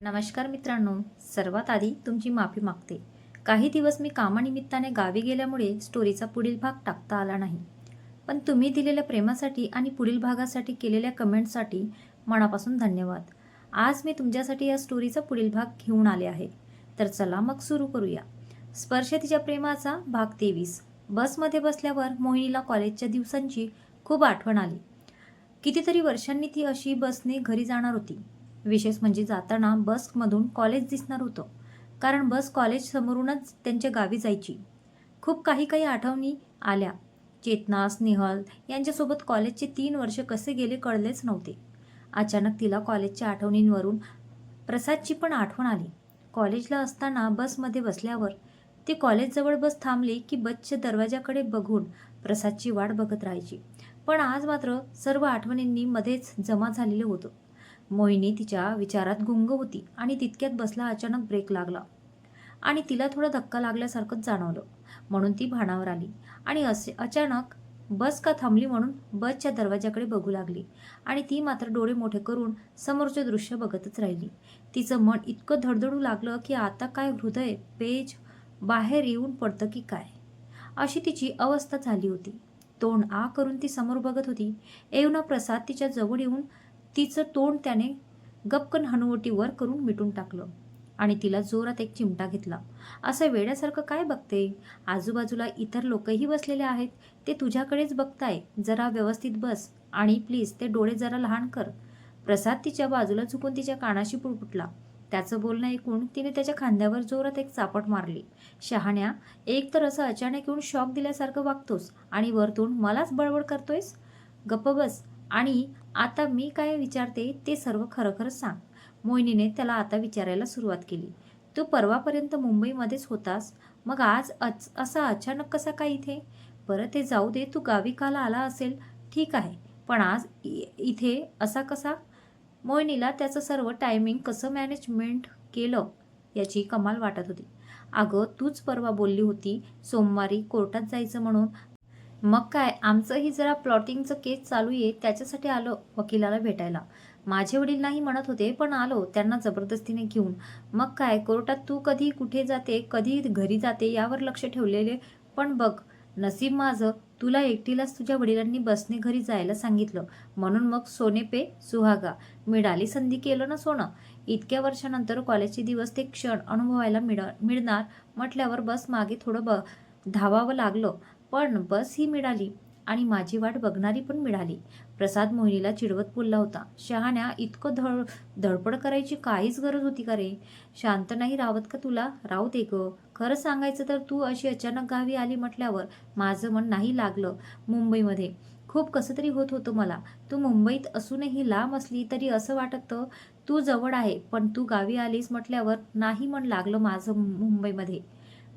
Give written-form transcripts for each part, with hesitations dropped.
नमस्कार मित्रांनो, सर्वात आधी तुमची माफी मागते. काही दिवस मी कामानिमित्ताने गावी गेल्यामुळे स्टोरीचा पुढील भाग टाकता आला नाही. पण तुम्ही दिलेल्या प्रेमासाठी आणि पुढील भागासाठी केलेल्या कमेंटसाठी मनापासून धन्यवाद. आज मी तुमच्यासाठी या स्टोरीचा पुढील भाग घेऊन आले आहे. तर चला मग सुरू करूया. स्पर्श तिच्या प्रेमाचा भाग 23. बसमध्ये बसल्यावर मोहिनीला कॉलेजच्या दिवसांची खूप आठवण आली. कितीतरी वर्षांनी ती अशी बसने घरी जाणार होती. विशेष म्हणजे जाताना बसमधून कॉलेज दिसणार होतं, कारण बस कॉलेज समोरूनच त्यांच्या गावी जायची. खूप काही आठवणी आल्या. चेतना, स्नेहल यांच्यासोबत कॉलेजचे 3 वर्ष कसे गेले कळलेच नव्हते. अचानक तिला कॉलेजच्या आठवणींवरून प्रसादची पण आठवण आली. कॉलेजला असताना बसमध्ये बसल्यावर ती कॉलेजजवळ बस थांबली की बसच्या दरवाजाकडे बघून प्रसादची वाट बघत राहायची. पण आज मात्र सर्व आठवणींनी मध्येच जमा झालेलं होतं. मोहिनी तिच्या विचारात गुंग होती आणि तितक्यात बसला अचानक ब्रेक लागला आणि तिला थोडा धक्का लागल्यासारखंच जाणवलं. म्हणून ती भानावर आली आणि असे अचानक बस का थांबली म्हणून बसच्या दरवाजाकडे बघू लागली आणि ती मात्र डोळे मोठे करून समोरचे दृश्य बघतच राहिली. तिचं मन इतकं धडधडू लागलं की आता काय हृदय पेज बाहेर येऊन पडतं की काय, अशी तिची अवस्था झाली होती. तोंड आ करून ती समोर बघत होती. एवना प्रसाद तिच्या जवळ येऊन तिचं तोंड त्याने गपकन हनुवटी वर करून मिटून टाकलं आणि तिला जोरात एक चिमटा घेतला. असं वेड्यासारखं काय बघते? आजूबाजूला इतर लोकही बसलेले आहेत. ते तुझ्याकडेच बघताय. जरा व्यवस्थित बस आणि प्लीज ते डोळे जरा लहान कर. प्रसाद तिच्या बाजूला झुकून तिच्या कानाशी पुटपुटला. त्याचं बोलणं ऐकून तिने त्याच्या खांद्यावर जोरात एक चापट मारली. शहाण्या, एक तर असं अचानक येऊन शॉक दिल्यासारखं वागतोस आणि वरतून मलाच बडबड करतोयस. गप्प बस आणि आता मी काय विचारते ते सर्व खरं खरं सांग. मोहिनीने त्याला आता विचारायला सुरुवात केली. तू परवापर्यंत मुंबईमध्येच होतास, मग आज असा अचानक कसा काय इथे? बरं ते जाऊ दे, तू गावी काल आला असेल ठीक आहे, पण आज इथे असा कसा? मोहिनीला त्याचं सर्व टायमिंग कसं मॅनेजमेंट केलं याची कमाल वाटत होती. अगं तूच परवा बोलली होती सोमवारी कोर्टात जायचं म्हणून. मग काय, आमचंही जरा प्लॉटिंगचं केस चालू आहे, त्याच्यासाठी आलो वकिलाला भेटायला. माझे वडील नाही म्हणत होते पण आलो त्यांना जबरदस्तीने घेऊन. मग काय, कोर्टात तू कधी कुठे जाते कधी घरी जाते यावर लक्ष ठेवलेले. पण बघ नसीब माझं, तुला एकटीलाच तुझ्या वडिलांनी बसने घरी जायला सांगितलं म्हणून मग सोने पे सुहागा, मिळाली संधी केलं ना सोनं. इतक्या वर्षानंतर कॉलेजचे दिवस ते क्षण अनुभवायला मिळणार म्हटल्यावर बस मागे थोडं धावावं लागलं. पण बस ही मिळाली आणि माझी वाट बघणारी पण मिळाली. प्रसाद मोहिनीला चिडवत बोलला होता. शहाण्या, इतकं धडपड करायची काहीच गरज होती का रे? शांत नाही राहत का तुला? राहू दे ग. खरं सांगायचं तर तू अशी अचानक गावी आली म्हटल्यावर माझं मन नाही लागलं. मुंबईमध्ये खूप कसं तरी होत होतं मला. तू मुंबईत असूनही लांब असली तरी असं वाटतं तू जवळ आहे, पण तू गावी आलीस म्हटल्यावर नाही मन लागलं माझं मुंबईमध्ये.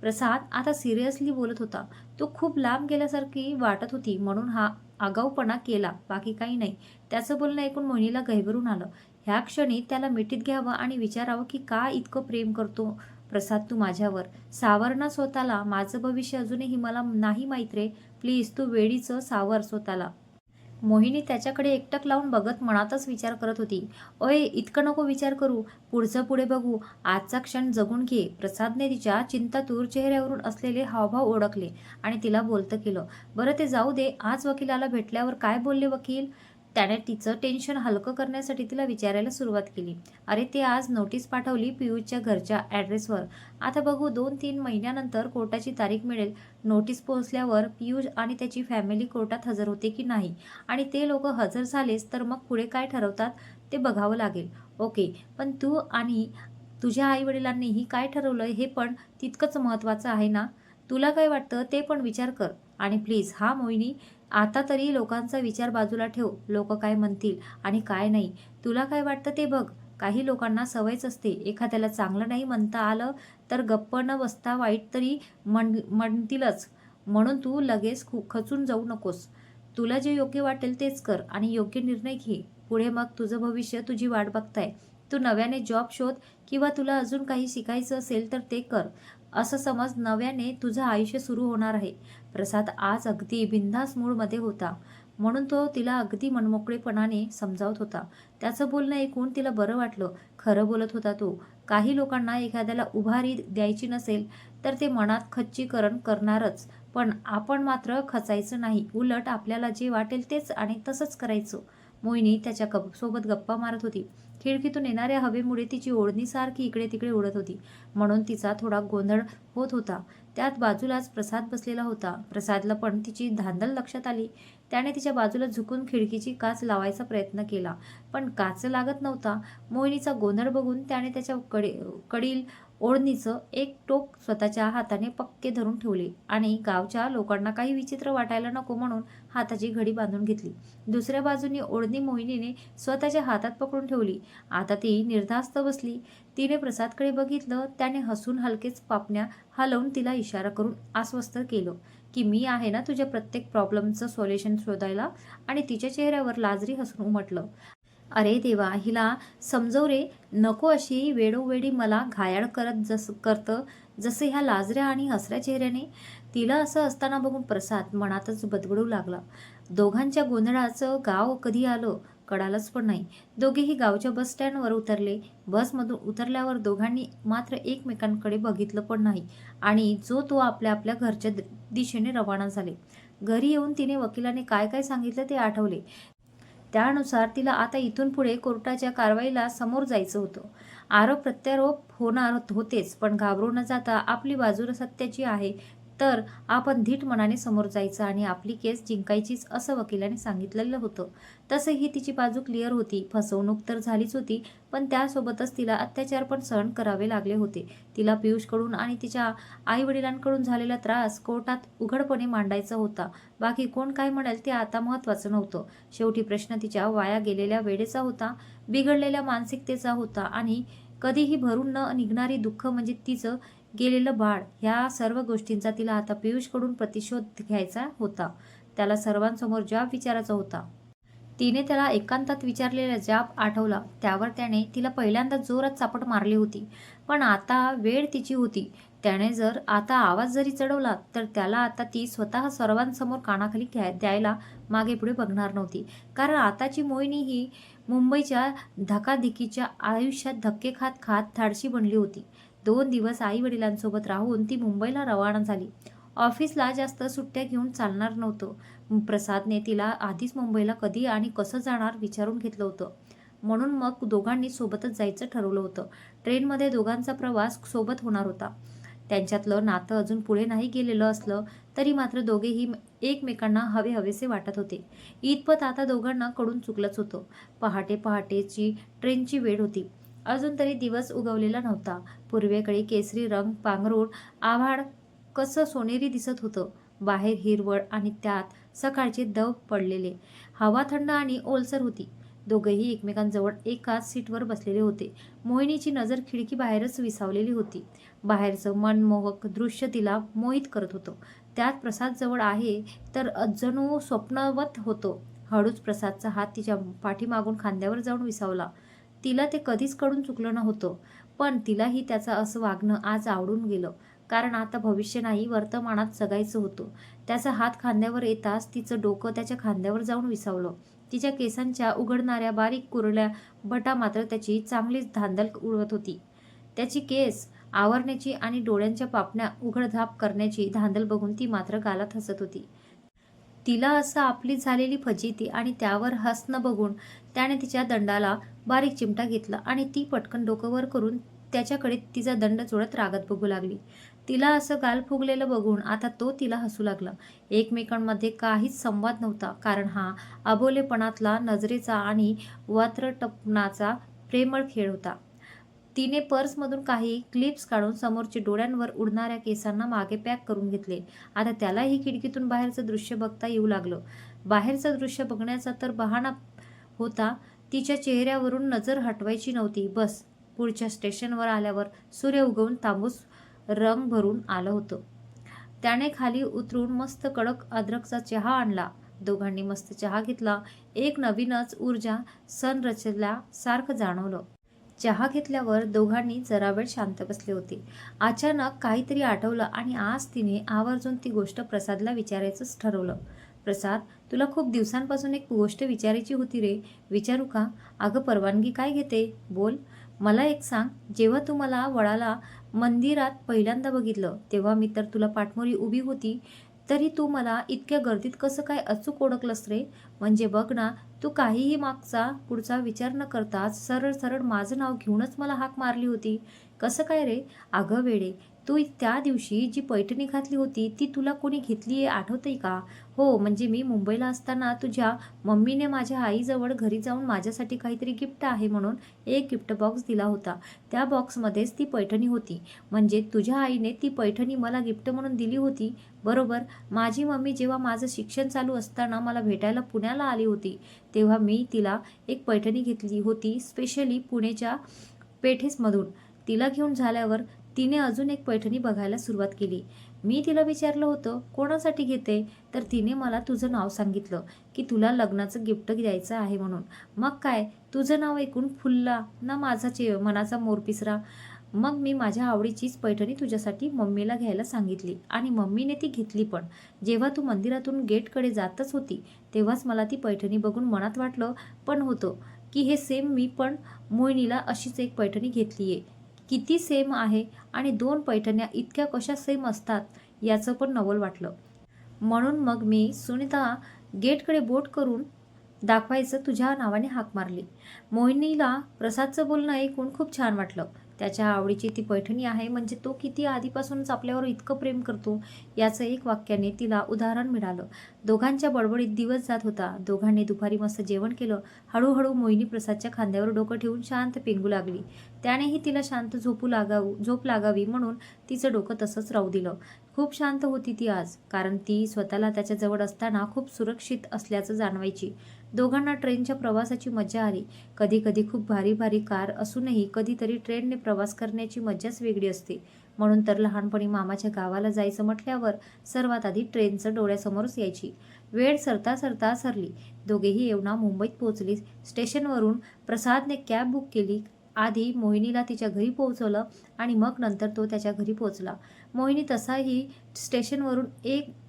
प्रसाद आता सिरियसली बोलत होता. तो खूप लांब गेल्यासारखी वाटत होती म्हणून हा आगाऊपणा केला, बाकी काही नाही. त्याचं बोलणं ऐकून मोहिनीला गैरवरून आलं. ह्या क्षणी त्याला मिठीत घ्यावं आणि विचारावं की का इतकं प्रेम करतो प्रसाद तू माझ्यावर. सावर ना स्वतःला, माझं भविष्य अजूनही मला नाही माहीत रे. प्लीज तू वेळीच सावर स्वतःला. मोहिनी त्याच्याकडे एकटक लावून बघत मनातच विचार करत होती. ओय, इतकं नको विचार करू, पुढचं पुढे बघू, आजचा क्षण जगून घे. प्रसादने तिच्या चिंतातूर चेहऱ्यावरून असलेले हावभाव ओळखले आणि तिला बोलतं केलं. बरं ते जाऊ दे, आज वकिलाला भेटल्यावर काय बोलले वकील? त्याने तिचं टेन्शन हलकं करण्यासाठी तिला विचारायला सुरुवात केली. अरे ते आज नोटीस पाठवली पियुषच्या घरच्या ॲड्रेसवर. आता बघू 2-3 महिन्यानंतर कोर्टाची तारीख मिळेल. नोटीस पोहोचल्यावर पियुष आणि त्याची फॅमिली कोर्टात हजर होते की नाही आणि ते लोक हजर झालेच तर मग पुढे काय ठरवतात ते बघावं लागेल. ओके, पण तू आणि तुझ्या आईवडिलांनीही काय ठरवलं हे पण तितकंच महत्त्वाचं आहे ना? तुला काय वाटतं ते पण विचार कर. आणि प्लीज हा मोहिनी, आता तरी लोकांचा विचार बाजूला ठेव. लोक काय म्हणतील आणि काय नाही तुला काय वाटतं ते बघ. काही लोकांना सवयच असते, एखाद्याला चांगलं नाही म्हणता आलं तर गप्प न बसता वाईट तरी म्हणतीलच. म्हणून तू लगेच खचून जाऊ नकोस. तुला जे योग्य वाटेल तेच कर आणि योग्य निर्णय घे. पुढे मग तुझं भविष्य तुझी वाट बघताय. तू नव्याने जॉब शोध किंवा तुला अजून काही शिकायचं असेल तर ते कर. असं समज नव्याने तुझं आयुष्य सुरू होणार आहे. प्रसाद आज अगदी बिनधास्त मूडमध्ये होता. म्हणून तो तिला अगदी मनमोकळेपणाने समजावत होता. त्याचं बोलणं ऐकून तिला बरं वाटलं. खरं बोलत होता तो. काही लोकांना एखाद्याला उभारी द्यायची नसेल तर ते मनात खच्चीकरण करणारच, पण आपण मात्र खचायचं नाही. उलट आपल्याला जे वाटेल तेच आणि तसंच करायचं. मोहिनी त्याच्या सोबत गप्पा मारत होती. खिडकीतून येणाऱ्या हवेमुळे तिची ओढणी सारखी इकडे तिकडे उडत होती, म्हणून तिचा थोडा गोंधळ होत होता. त्यात बाजूलाच प्रसाद बसलेला होता. प्रसादला पण तिची धांदल लक्षात आली. त्याने तिच्या बाजूला झुकून खिडकीची काच लावायचा प्रयत्न केला, पण काच लागत नव्हता. मोहिनीचा गोंधळ बघून त्याने त्याच्या कडील ओढणीचं एक टोक स्वतःच्या हाताने पक्के धरून ठेवले आणि गावच्या लोकांना काही विचित्र वाटायला नको म्हणून हाताची घडी बांधून घेतली. दुसऱ्या बाजूनी ओढणी मोहिनीने स्वतःच्या हातात पकडून ठेवली. आता ती निर्धास्त बसली. तिने प्रसादकडे बघितलं. त्याने हसून हलकेच पापण्या हलवून तिला इशारा करून आश्वस्त केलं की मी आहे ना तुझ्या प्रत्येक प्रॉब्लेमचं सोल्युशन शोधायला. आणि तिच्या चेहऱ्यावर लाजरी हसून उमटलं. अरे देवा, हिला समजव रे. नको अशी वेळोवेळी मला घायाळ करतं जसं ह्या लाजऱ्या आणि हसऱ्या चेहऱ्याने. तिला असं असताना बघून प्रसाद मनातच बडबडू लागला. दोघांच्या गोंधळाचं गाव कधी आलं कळालंच पण नाही. दोघेही गावच्या बस स्टँडवर उतरले. बसमधून उतरल्यावर दोघांनी मात्र एकमेकांकडे बघितलं पण नाही आणि जो तो आपल्या आपल्या घरच्या दिशेने रवाना झाले. घरी येऊन तिने वकिलाने काय काय सांगितलं ते आठवले. त्यानुसार तिला आता इथून पुढे कोर्टाच्या कारवाईला समोर जायचं होतं. आरोप प्रत्यारोप होणार होतेच, पण घाबरून न जाता आपली बाजू सत्याची आहे तर आपण धीट मनाने समोर जायचं आणि आपली केस जिंकायचीच असं वकिलाने सांगितलेलं होतं. तसंही तिची बाजू क्लिअर होती. फसवणूक तर झालीच होती, पण त्यासोबतच तिला अत्याचार पण सहन करावे लागले होते. तिला पियुषकडून आणि तिच्या आईवडिलांकडून झालेला त्रास कोर्टात उघडपणे मांडायचा होता. बाकी कोण काय म्हणेल ते आता महत्त्वाचं नव्हतं. शेवटी प्रश्न तिच्या वाया गेलेल्या वेळेचा होता, बिघडलेल्या मानसिकतेचा होता आणि कधीही भरून न निघणारी दुःख म्हणजे तिचं गेलेलं बाळ. ह्या सर्व गोष्टींचा तिला आता पियुषकडून प्रतिशोध घ्यायचा होता. त्याला सर्वांसमोर जाब विचारायचा होता. तिने त्याला एकांतात विचारलेला जाब आठवला. त्यावर त्याने तिला पहिल्यांदा जोरात चापट मारली होती, पण आता वेळ तिची होती. त्याने जर आता आवाज जरी चढवला तर त्याला आता ती स्वतः सर्वांसमोर कानाखाली द्यायला मागे पुढे बघणार नव्हती. कारण आताची मोहिनी ही मुंबईच्या धकाधकीच्या आयुष्यात धक्के खात खात धाडशी बनली होती. 2 दिवस आई वडिलांसोबत राहून ती मुंबईला रवाना झाली. ऑफिसला जास्त सुट्ट्या घेऊन चालणार नव्हतं. प्रसादने तिला आधीच मुंबईला कधी आणि कसं जाणार विचारून घेतलं होतं, म्हणून मग दोघांनी सोबतच जायचं ठरवलं होतं. ट्रेनमध्ये दोघांचा प्रवास सोबत होणार होता. त्यांच्यातलं नातं अजून पुढे नाही गेलेलं असलं तरी मात्र दोघेही एकमेकांना हवेहवेसे वाटत होते. इतपत आता दोघांना कडून चुकलंच होतं. पहाटेची ट्रेनची वेळ होती. अजून तरी दिवस उगवलेला नव्हता. पूर्वेकडे केसरी रंग पांघरून आभाळ कसं सोनेरी दिसत होतं. बाहेर हिरवळ आणि त्यात सकाळचे दव पडलेले. हवा थंड आणि ओलसर होती. दोघेही एकमेकांजवळ एकाच सीटवर बसलेले होते. मोहिनीची नजर खिडकी बाहेरच विसावलेली होती. बाहेरचं मनमोहक दृश्य तिला मोहित करत होतं. त्यात प्रसाद जवळ आहे तर जणू स्वप्नवत होतं. हळूच प्रसादचा हात तिच्या पाठीमागून खांद्यावर जाऊन विसावला. तिला ते कधीच कडून चुकलं नव्हतं, पण तिलाही त्याचं असं वागणं आज आवडून गेलं. कारण आता भविष्य नाही, वर्तमानात जगायचं होतं. त्याचा हात खांद्यावर येताच तिचं डोकं त्याच्या खांद्यावर जाऊन विसावलं. तिच्या केसांच्या उघडणाऱ्या बारीक कुरळ्या बटा मात्र त्याची चांगलीच धांदल उडवत होती. त्याची केस आवरण्याची आणि डोळ्यांच्या पापण्या उघडझाप करण्याची धांदल बघून ती मात्र गालात हसत होती. तिला असं आपली झालेली फजिती आणि त्यावर हसणं बघून त्याने तिच्या दंडाला बारीक चिमटा घेतला आणि ती पटकन डोकं वर करून त्याच्याकडे तिचा दंड चोळत रागात बघू लागली. तिला असं गाल फुगलेलं बघून आता तो तिला हसू लागला. एकमेकांमध्ये काहीच संवाद नव्हता, कारण हा अबोलेपणातला, नजरेचा आणि वात्रटपणाचा प्रेमळ खेळ होता. तिने पर्समधून काही क्लिप्स काढून समोरच्या डोळ्यांवर उडणाऱ्या केसांना मागे पॅक करून घेतले. आता त्यालाही खिडकीतून बाहेरचं दृश्य बघता येऊ लागलं. बाहेरचं दृश्य बघण्याचा तर बहाणा होता, तिच्या चेहऱ्यावरून नजर हटवायची नव्हती. बस पुढच्या स्टेशनवर आल्यावर सूर्य उगवून तांबूस रंग भरून आलं होतं. त्याने खाली उतरून मस्त कडक अद्रकचा चहा आणला. दोघांनी मस्त चहा घेतला. एक नवीनच ऊर्जा संरचल्यासारखं जाणवलं. चहा घेतल्यावर दोघांनी जरा वेळ शांत बसले होते. अचानक काहीतरी आठवलं आणि आज तिने आवर्जून ती गोष्ट प्रसादला विचारायचंच ठरवलं. प्रसाद, तुला खूप दिवसांपासून एक गोष्ट विचारायची होती रे. विचारू का? अगं परवानगी काय घेते? बोल. मला एक सांग, जेव्हा तू मला वडाला मंदिरात पहिल्यांदा बघितलं, तेव्हा मी तर तुला पाठमोरी उभी होती. तरी तू मला इतक्या गर्दीत कसं काय अचूक ओळखलंस रे? म्हणजे बघ ना, तू काहीही मागचा पुढचा विचार न करताच सरळ सरळ माझं नाव घेऊनच मला हाक मारली होती. कसं काय रे? अगं वेडे, तू त्या दिवशी जी पैठणी घातली होती ती तुला कोणी घेतली आहे आठवतंय का? हो, म्हणजे मी मुंबईला असताना तुझ्या मम्मीने माझ्या आईजवळ घरी जाऊन माझ्यासाठी काहीतरी गिफ्ट आहे म्हणून एक गिफ्ट बॉक्स दिला होता. त्या बॉक्समध्येच ती पैठणी होती. म्हणजे तुझ्या आईने ती पैठणी मला गिफ्ट म्हणून दिली होती, बरोबर. माझी मम्मी जेव्हा माझं शिक्षण चालू असताना मला भेटायला पुण्याला आली होती, तेव्हा मी तिला एक पैठणी घेतली होती स्पेशली पुणेच्या पेठेसमधून. तिला घेऊन झाल्यावर तिने अजून एक पैठणी बघायला सुरुवात केली. मी तिला विचारलं होतं, कोणासाठी घेते? तर तिने मला तुझं नाव सांगितलं की तुला लग्नाचं गिफ्ट द्यायचं आहे म्हणून. मग काय, तुझं नाव ऐकून फुलला ना माझा मनाचा मोरपिसरा. मग मी माझ्या आवडीचीच पैठणी तुझ्यासाठी मम्मीला घ्यायला सांगितली आणि मम्मीने ती घेतली पण. जेव्हा तू मंदिरातून गेटकडे जातच होती, तेव्हाच मला ती पैठणी बघून मनात वाटलं पण होतं की हे सेम मी पण मोहिनीला अशीच एक पैठणी घेतली आहे. किती सेम आहे आणि दोन पैठण्या इतक्या कशा सेम असतात याचं पण नवल वाटलं. म्हणून मग मी सुनीता गेटकडे बोट करून दाखवायचं तुझ्या नावाने हाक मारली. मोहिनीला प्रसादचं बोलणं ऐकून खूप छान वाटलं. त्याच्या आवडीची ती पैठणी आहे म्हणजे तो किती आधीपासूनच आपल्यावर इतकं प्रेम करतो याचं एक वाक्याने तिला उदाहरण मिळालं. दोघांच्या बडबडीत दिवस जात होता. दोघांनी दुपारी मस्त जेवण केलं. हळूहळू मोहिनी प्रसादच्या खांद्यावर डोकं ठेवून शांत पेंगू लागली. त्यानेही तिला शांत झोप लागावी म्हणून तिचं डोकं तसंच राहू दिलं. खूप शांत होती ती आज, कारण ती स्वतःला त्याच्याजवळ असताना खूप सुरक्षित असल्याचं जाणवायची. दोघांना ट्रेनच्या प्रवासाची मजा आली. कधी कधी खूप भारी भारी कार असूनही कधीतरी ट्रेनने प्रवास करण्याची मजाच वेगळी असते. म्हणून तर लहानपणी मामाच्या गावाला जायचं म्हटल्यावर सर्वात आधी ट्रेनचं डोळ्यासमोरच यायची. वेळ सरता सरता सरली. दोघेही येवना मुंबईत पोहोचली. स्टेशनवरून प्रसादने कॅब बुक केली. आधी मोहिनीला तिच्या घरी पोहोचवलं आणि मग नंतर तो त्याच्या घरी पोहोचला. मोहिनी तसाही स्टेशनवरून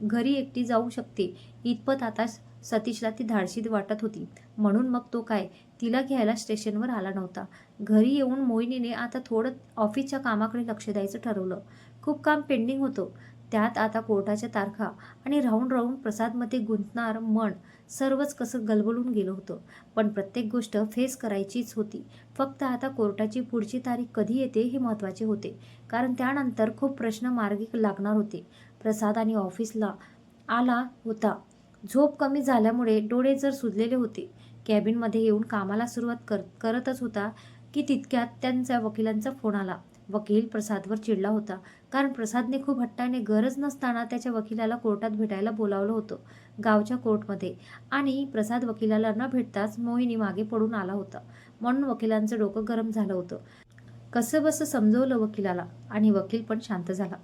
घरी एकटी जाऊ शकते इतपत आता सतीशला ती धाडशी वाटत होती. म्हणून मग तो काय तिला घ्यायला स्टेशनवर आला नव्हता. घरी येऊन मोहिनीने आता थोडं ऑफिसच्या कामाकडे लक्ष द्यायचं ठरवलं. खूप काम पेंडिंग होतं. त्यात आता कोर्टाच्या तारखा आणि राहून राहून प्रसादमध्ये गुंतणार मन सर्वच कसं गलबलून गेलं होतं. पण प्रत्येक गोष्ट फेस करायचीच होती. फक्त आता कोर्टाची पुढची तारीख कधी येते हे महत्त्वाचे होते, कारण त्यानंतर खूप प्रश्न मार्गी लागणार होते. प्रसाद आणि ऑफिसला आला होता. झोप कमी झाल्यामुळे डोळे जर सुजलेले होते. कॅबिनमध्ये येऊन कामाला सुरुवात करतच होता की तितक्यात त्यांच्या वकिलांचा फोन आला. वकील प्रसादवर चिडला होता, कारण प्रसादने खूप हट्टाने गरज नसताना त्याच्या वकिलाला कोर्टात भेटायला बोलावलं होतं गावच्या कोर्टमध्ये. आणि प्रसाद वकिलाला न भेटताच मोहिनी मागे पडून आला होता. म्हणून वकिलांचं डोकं गरम झालं होतं. कसं बसं समजवलं वकिलाला आणि वकील पण शांत झाला.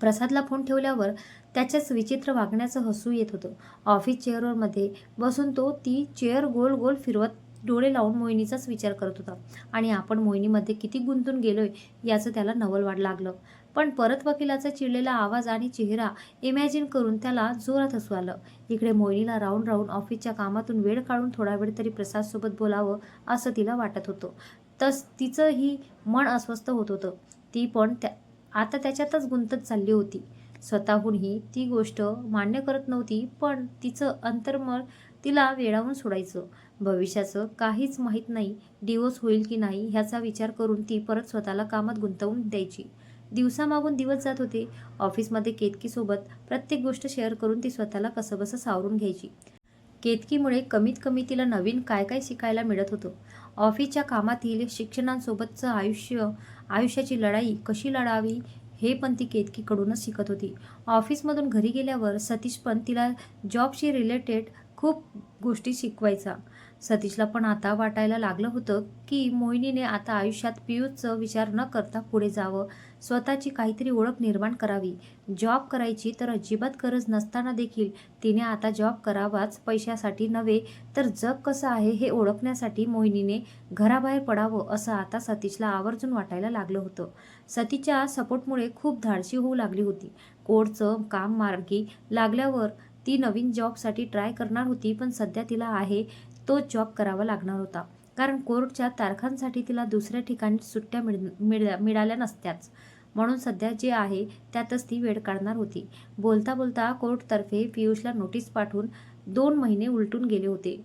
प्रसादला फोन ठेवल्यावर त्याच्याच विचित्र वागण्याचं हसू येत होतं. ऑफिस चेअरवर मध्ये बसून तो ती चेअर गोल गोल फिरवत डोळे लावून मोहिनीचाच विचार करत होता आणि आपण मोहिनीमध्ये किती गुंतून गेलोय याचं त्याला नवल लागलं. पण परत वकिलाचा चिडलेला आवाज आणि चेहरा इमॅजिन करून त्याला जोरात हसू आलं. इकडे मोहिनीला राहून राहून ऑफिसच्या कामातून वेळ काढून थोडा वेळ तरी प्रसादसोबत बोलावं असं तिला वाटत होतं. तिचंही मन अस्वस्थ होत होतं. ती पण आता त्याच्यातच गुंतत चालली होती. स्वतःहूनही ती गोष्ट मान्य करत नव्हती, पण तिचं अंतर्मन तिला वेडावून सोडायचं. भविष्याचं काहीच माहीत नाही, डिवोर्स होईल की नाही ह्याचा विचार करून ती परत स्वतःला कामात गुंतवून द्यायची. दिवसामागून दिवस जात होते. ऑफिसमध्ये केतकीसोबत प्रत्येक गोष्ट शेअर करून ती स्वतःला कसंबसं सावरून घ्यायची. केतकीमुळे कमीत कमी तिला नवीन काय काय शिकायला मिळत होतं. ऑफिसच्या कामातील शिक्षणांसोबतचं आयुष्याची लढाई कशी लढावी हे पण ती केतकीकडूनच शिकत होती. ऑफिसमधून घरी गेल्यावर सतीश पण तिला जॉबशी रिलेटेड खूप गोष्टी शिकवायचा. सतीशला पण आता वाटायला लागलं होतं की मोहिनीने आता आयुष्यात पियुषचा विचार न करता पुढे जावं, स्वतःची काहीतरी ओळख निर्माण करावी. जॉब करायची तर अजिबात गरज नसताना देखील तिने आता जॉब करावाच, पैशासाठी नव्हे तर जग कसं आहे हे ओळखण्यासाठी मोहिनीने घराबाहेर पडावं असं आता सतीशला आवर्जून वाटायला लागलं होतं. सतीशच्या सपोर्टमुळे खूप धाडशी होऊ लागली होती. कोर्टचं काम मार्गी लागल्यावर ती नवीन जॉबसाठी ट्राय करणार होती, पण सध्या तिला आहे तोच जॉब करावा लागणार होता. कारण कोर्टच्या तारखांसाठी तिला दुसऱ्या ठिकाणी सुट्ट्या मिळाल्या नसत्याच. म्हणून सध्या जे आहे त्यातच ती वेळ काढणार होती. बोलता बोलता कोर्टतर्फे पियुषला नोटीस पाठवून 2 महिने उलटून गेले होते.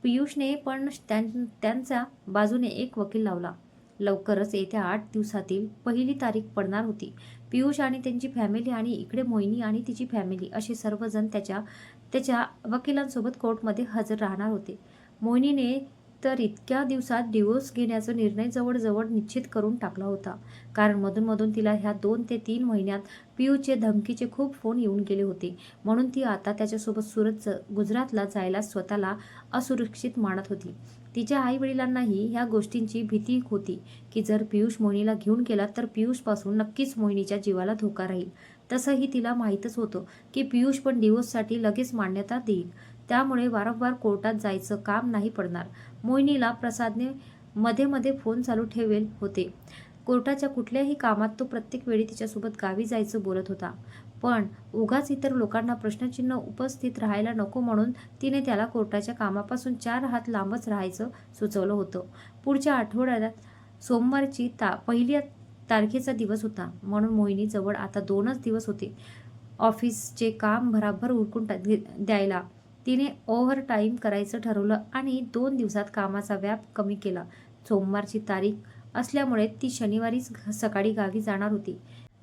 पियुषने पण त्यांच्या बाजूने एक वकील लावला. लवकरच येत्या 8 दिवसातील पहिली तारीख पडणार होती. पियुष आणि त्यांची फॅमिली आणि इकडे मोहिनी आणि तिची फॅमिली असे सर्वजण त्याच्या वकिलांसोबत कोर्टमध्ये हजर राहणार होते. मोहिनीने तर इतक्या दिवसात डिवोर्स घेण्याचा निर्णय जवळजवळ निश्चित करून टाकला होता. कारण मधून तिला ह्या 2 ते 3 महिन्यात पियुषचे धमकीचे खूप फोन येऊन गेले होते. म्हणून ती आता त्याच्यासोबत गुजरातला जायला स्वतःला असुरक्षित मानत होती. तिच्या आई-वडिलांनाही ह्या गोष्टींची भीती होती की जर पियुष मोहिनीला घेऊन गेला तर पियुषपासून नक्कीच मोहिनीच्या जीवाला धोका राहील. तसंही तिला माहीतच होतं की पियुष पण डिवोर्ससाठी लगेच मान्यता देईल. त्यामुळे वारंवार कोर्टात जायचं काम नाही पडणार. मोहिनीला प्रसादने मध्ये फोन चालू ठेवेल होते. कोर्टाच्या कुठल्याही कामात तो प्रत्येक वेळी तिच्यासोबत गावी जायचं बोलत होता. पण उगाच इतर लोकांना प्रश्नचिन्ह उपस्थित राहायला नको म्हणून तिने त्याला कोर्टाच्या कामापासून 4 हात लांबच राहायचं सुचवलं होतं. पुढच्या आठवड्यात सोमवारची पहिल्या तारखेचा दिवस होता. म्हणून मोहिनीजवळ आता 2च दिवस होते ऑफिसचे काम भराभर उरकून द्यायला. तिने ओव्हर टाईम करायचं ठरवलं आणि 2 दिवसात कामाचा व्याप कमी केला. सोमवारची तारीख असल्यामुळे ती शनिवारीच सकाळी गावी जाणार होती.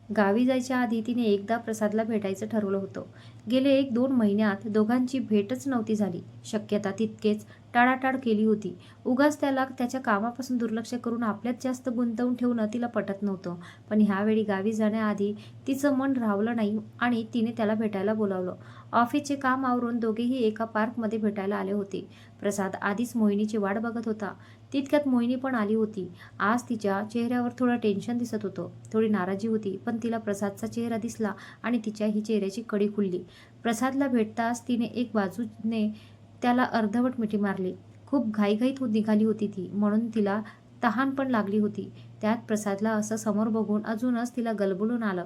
गावी जायच्या आधी तिने एकदा प्रसादला भेटायचं ठरवलं होतं. गेले 1-2 महिन्यात दोघांची भेटच नव्हती झाली. शक्यता तितकेच टाळाटाळ केली होती. उगाच त्याला त्याच्या कामापासून दुर्लक्ष करून आपल्यात जास्त गुंतवून ठेवणं तिला पटत नव्हतं. पण ह्यावेळी गावी जाण्याआधी तिचं मन राहवलं नाही आणि तिने त्याला भेटायला बोलावलं. ऑफिसचे काम आवरून दोघेही एका पार्कमध्ये भेटायला आले होते. प्रसाद आधीच मोहिनीची वाट बघत होता. तितक्यात मोहिनी पण आली होती. आज तिच्या चेहऱ्यावर थोडं टेन्शन दिसत होतं. थोडी नाराजी होती. पण तिला प्रसादचा चेहरा दिसला आणि तिच्याही चेहऱ्याची कडी खुलली. प्रसादला भेटताच तिने एक बाजूने त्याला अर्धवट मिठी मारली. खूप घाईघाईत निघाली होती ती, म्हणून तिला तहान पण लागली होती. त्यात प्रसादला असं समोर बघून अजूनच तिला गलबलून आलं.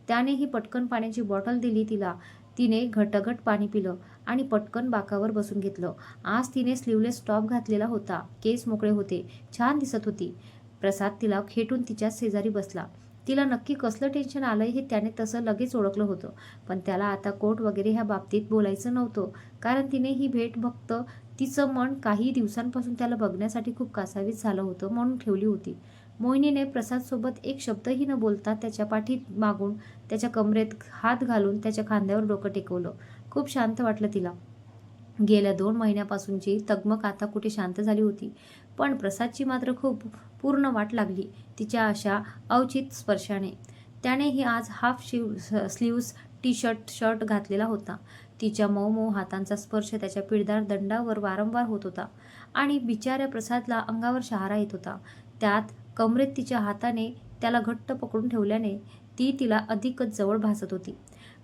त्यानेही पटकन पाण्याची बॉटल दिली तिला. तिने घटघट पाणी पिलं आणि पटकन बाकावर बसून घेतलं. आज तिने स्लीवलेस टॉप घातलेला होता. केस मोकळे होते. छान दिसत होती. प्रसाद तिला खेटून तिच्या शेजारी बसला. तिला नक्की कसलं टेन्शन आलंय हे त्याने तसं लगेच ओळखलं होतं. पण त्याला आता कोर्ट वगैरे ह्या बाबतीत बोलायचं नव्हतं. कारण तिने ही भेट फक्त तिचं मन काही दिवसांपासून त्याला बघण्यासाठी खूप कासावीस झालं होतं म्हणून ठेवली होती. मोहिनीने प्रसादसोबत एक शब्दही न बोलता त्याच्या पाठीत मागून त्याच्या कमरेत हात घालून त्याच्या खांद्यावर डोकं टेकवलं. खूप शांत वाटलं तिला. गेल्या 2 महिन्यापासूनची तगमग आता कुठे शांत झाली होती. पण प्रसादची मात्र खूप पूर्ण वाट लागली तिच्या अशा अवचित स्पर्शाने. त्यानेही आज हाफ स्लीव्स शर्ट घातलेला होता. तिच्या मऊ हातांचा स्पर्श त्याच्या पिळदार दंडावर वारंवार होत होता आणि बिचाऱ्या प्रसादला अंगावर शहारा येत होता. त्यात कमरेत तिच्या हाताने त्याला घट्ट पकडून ठेवल्याने ती तिला अधिकच जवळ भासत होती.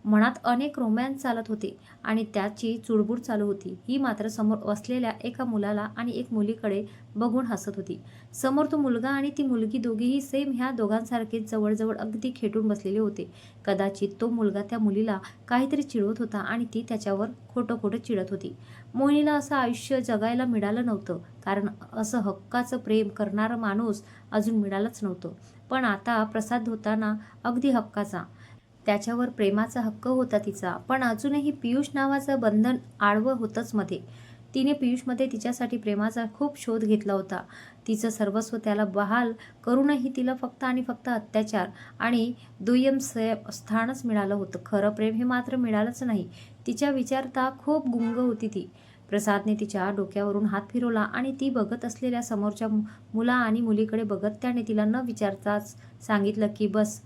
मनात अनेक रोमॅन्स चालत होते आणि त्याची चुळबुळ चालू होती. ही मात्र समोर बसलेल्या एका मुलाला आणि एक मुलीकडे बघून हसत होती. समोर तो मुलगा आणि ती मुलगी दोघेही सेम ह्या दोघांसारखेच जवळजवळ अगदी खेटून बसलेले होते. कदाचित तो मुलगा त्या मुलीला काहीतरी चिडवत होता आणि ती त्याच्यावर खोटं चिडत होती. मोहिनीला असं आयुष्य जगायला मिळालं नव्हतं. कारण असं हक्काचं प्रेम करणारा माणूस अजून मिळालंच नव्हतं. पण आता प्रसाद होता ना अगदी हक्काचा. त्याच्यावर प्रेमाचा हक्क होता तिचा. पण अजूनही पियुष नावाचं बंधन आडवं होतंच मध्ये. तिने पियुषमध्ये तिच्यासाठी प्रेमाचा खूप शोध घेतला होता. तिचं सर्वस्व त्याला बहाल करूनही तिला फक्त आणि फक्त अत्याचार आणि दुय्यम स्थानच मिळालं होतं. खरं प्रेम हे मात्र मिळालंच नाही. तिच्या विचारता खूप गुंग होती ती. प्रसादने तिच्या डोक्यावरून हात फिरवला आणि ती बघत असलेल्या समोरच्या मुला आणि मुलीकडे बघत त्याने तिला न विचारताच सांगितलं की बस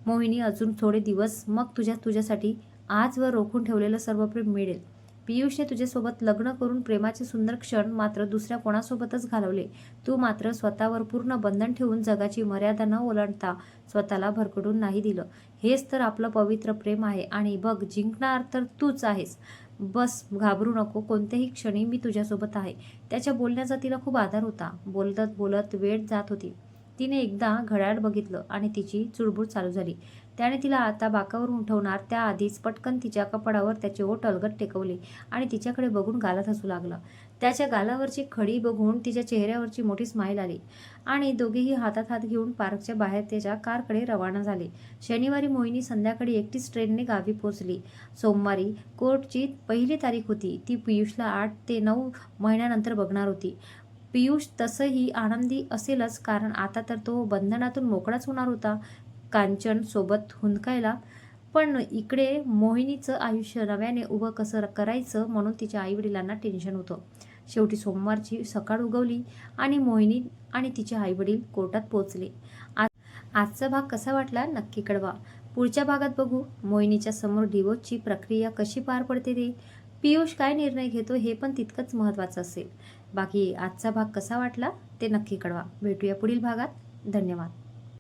मोहिनी, अजून थोडे दिवस, मग तुझ्यासाठी आजवर रोखून ठेवलेलं सर्व प्रेम मिळेल. पियुषने तुझ्यासोबत लग्न करून प्रेमाचे सुंदर क्षण मात्र दुसऱ्या कोणासोबतच घालवले. तू मात्र स्वतःवर पूर्ण बंधन ठेवून जगाची मर्यादा न ओलांडता स्वतःला भरकटून नाही दिलं. हेच तर आपलं पवित्र प्रेम आहे आणि बघ, जिंकणार तर तूच आहेस. बस घाबरू नको. कोणत्याही क्षणी मी तुझ्यासोबत आहे. त्याच्या बोलण्याचा तिला खूप आधार होता. बोलत वेळ जात होती. तिने एकदा घड्याळ बघितलं आणि तिची चुळबुळ चालू झाली. त्याने तिला आता बाकावरून उठवणार त्याआधीच पटकन तिच्या कपाळावर त्याचे ओठ अलगद टेकवले आणि तिच्याकडे बघून गालात हसू लागला. त्याच्या गालावरची खडी बघून तिच्या चेहऱ्यावरची मोठी स्माईल आली आणि दोघेही हातात हात घेऊन पार्कच्या बाहेर त्याच्या कारकडे रवाना झाले. शनिवारी मोहिनी संध्याकाळी एकटीच ट्रेनने गावी पोहोचली. सोमवारी कोर्टची पहिली तारीख होती. ती पियुषला 8 ते 9 महिन्यानंतर बघणार होती. पियुष तसंही आनंदी असेलच, कारण आता तर तो बंधनातून मोकळाच होणार होता कांचन सोबत हुंदकायला. पण इकडे मोहिनीचं आयुष्य नव्याने उभं कसं करायचं म्हणून तिच्या आईवडिलांना टेन्शन होतं. शेवटी सोमवारची सकाळ उगवली आणि मोहिनी आणि तिचे आईवडील कोर्टात पोहोचले. आजचा भाग कसा वाटला नक्की कळवा. पुढच्या भागात बघू मोहिनीच्या समोर डिवोर्सची प्रक्रिया कशी पार पडते ते. पियुष काय निर्णय घेतो हे पण तितकंच महत्त्वाचं असेल. बाकी आजचा भाग कसा वाटला ते नक्की कळवा. भेटूया पुढील भागात. धन्यवाद.